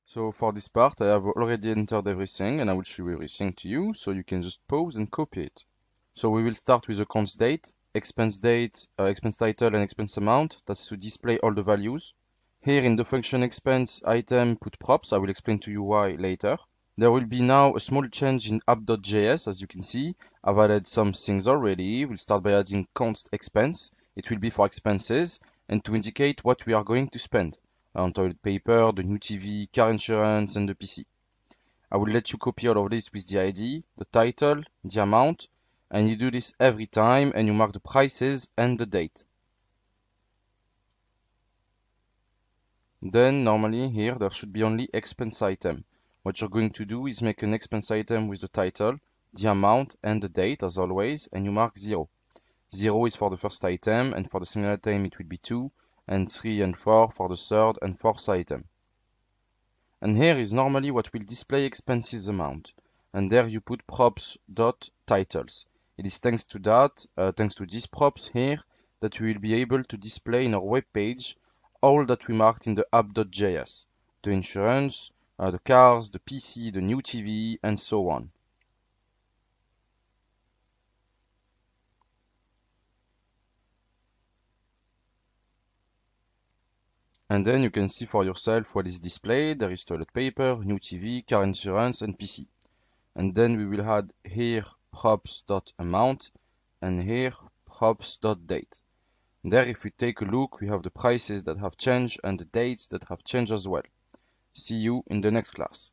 So for this part, I have already entered everything and I will show everything to you, so you can just pause and copy it. So we will start with the const date, expense title and expense amount. That's to display all the values. Here in the function expense item, put props. I will explain to you why later. There will be now a small change in app.js. As you can see, I've added some things already. We'll start by adding const expense. It will be for expenses and to indicate what we are going to spend on toilet paper, the new TV, car insurance, and the PC. I will let you copy all of this with the ID, the title, the amount, and you do this every time and you mark the prices and the date. Then normally here there should be only expense item. What you're going to do is make an expense item with the title, the amount, and the date as always, and you mark 0. 0 is for the first item, and for the second item it will be 2, and 3 and 4 for the third and fourth item. And here is normally what will display expenses amount. And there you put props.titles. It is thanks to that, thanks to these props here, that we will be able to display in our web page all that we marked in the app.js. The insurance, the cars, the PC, the new TV, and so on. And then you can see for yourself what is displayed. There is toilet paper, new TV, car insurance, and PC. And then we will add here props.amount and here props.date. There, if we take a look, we have the prices that have changed and the dates that have changed as well. See you in the next class.